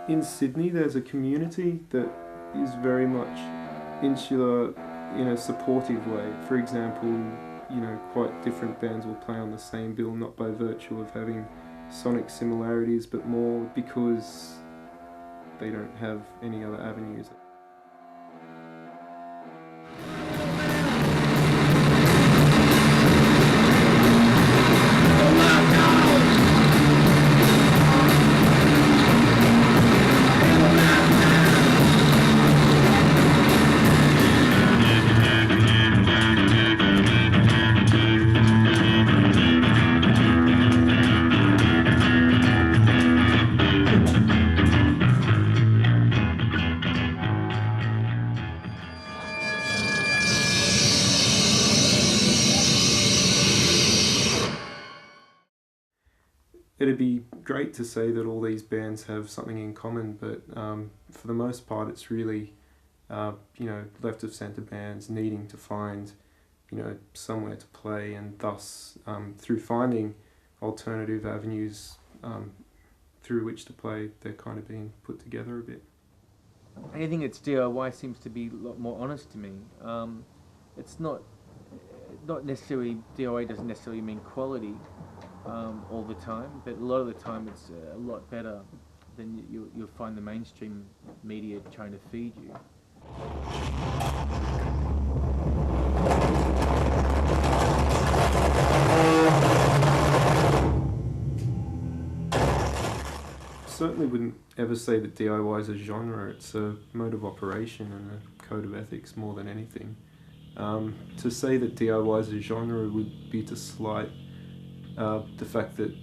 In Sydney, there's a community that is very much insular in a supportive way. For example, quite different bands will play on the same bill, not by virtue of having sonic similarities, but more because they don't have any other avenues. It'd be great to say that all these bands have something in common, but for the most part, it's really, left of centre bands needing to find, somewhere to play, and thus, through finding alternative avenues through which to play, they're kind of being put together a bit. Anything that's DIY seems to be a lot more honest to me. It's not necessarily, DIY doesn't necessarily mean quality all the time, but a lot of the time it's a lot better than you'll find the mainstream media trying to feed you. Certainly wouldn't ever say that DIY is a genre. It's a mode of operation and a code of ethics more than anything. To say that DIY is a genre would be to slight the fact that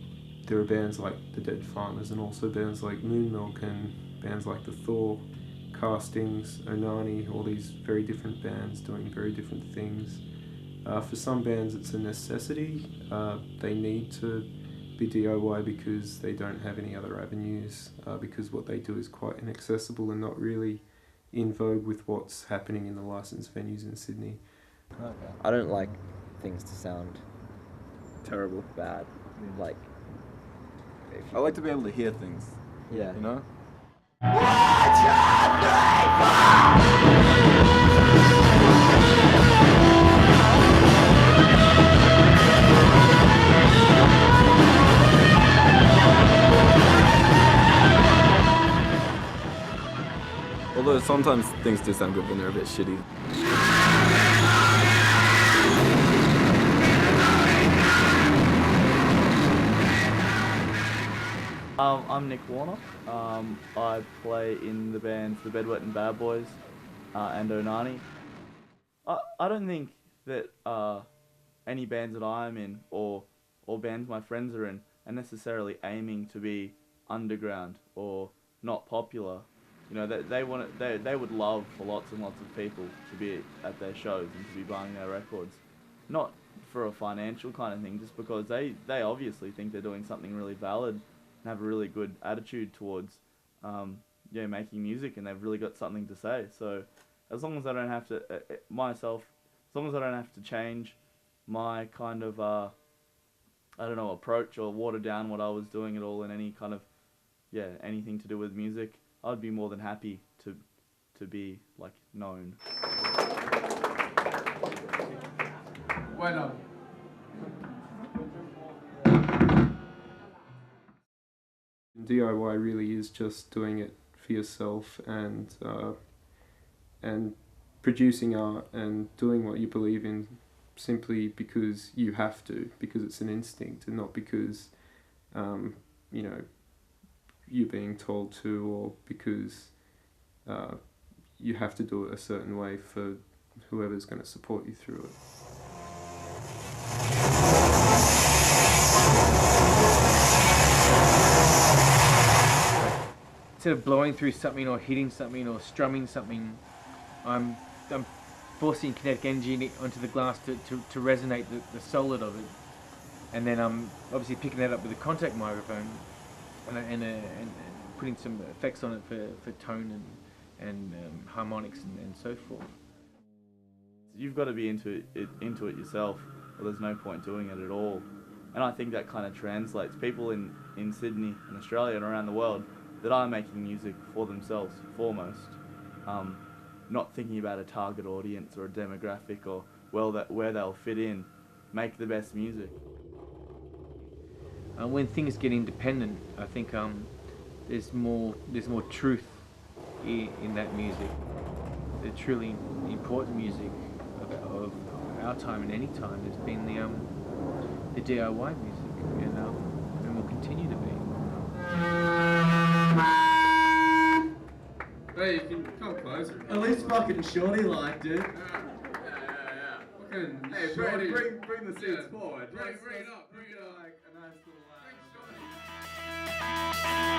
there are bands like the Dead Farmers and also bands like Moonmilk and bands like the Thor, Castings, Onani, all these very different bands doing very different things. For some bands it's a necessity. They need to be DIY because they don't have any other avenues, because what they do is quite inaccessible and not really in vogue with what's happening in the licensed venues in Sydney. Okay. I don't like things to sound terrible, bad. Like, I like to be able to hear things. Yeah. You know? Although sometimes things do sound good when they're a bit shitty. I'm Nick Warner. I play in the bands The Bedwet and Bad Boys and Onani. I don't think that any bands that I'm in or bands my friends are in are necessarily aiming to be underground or not popular. You know, they would love for lots and lots of people to be at their shows and to be buying their records. Not for a financial kind of thing, just because they obviously think they're doing something really valid and have a really good attitude towards making music, and they've really got something to say. So as long as I don't have to change my kind of approach or water down what I was doing at all in any kind of anything to do with music, I'd be more than happy to be like known. Bueno. DIY really is just doing it for yourself and producing art and doing what you believe in simply because you have to, because it's an instinct and not because you're being told to, or because you have to do it a certain way for whoever's going to support you through it. Instead of blowing through something or hitting something or strumming something, I'm forcing kinetic energy onto the glass to resonate the solid of it, and then I'm obviously picking that up with a contact microphone and putting some effects on it for tone and harmonics and so forth. You've got to be into it yourself, or there's no point doing it at all. And I think that kind of translates. People in Sydney and Australia and around the world that are making music for themselves foremost, not thinking about a target audience or a demographic or where they'll fit in, make the best music. When things get independent, I think there's more truth in that music. The truly important music of our time and any time has been the D.I.Why music, and will continue to be. Hey, you can come closer. At least fucking Shorty liked it. Yeah. Fucking Hey, Shorty. bring the seats forward. Bring it up. Like a nice little Thanks, Shorty.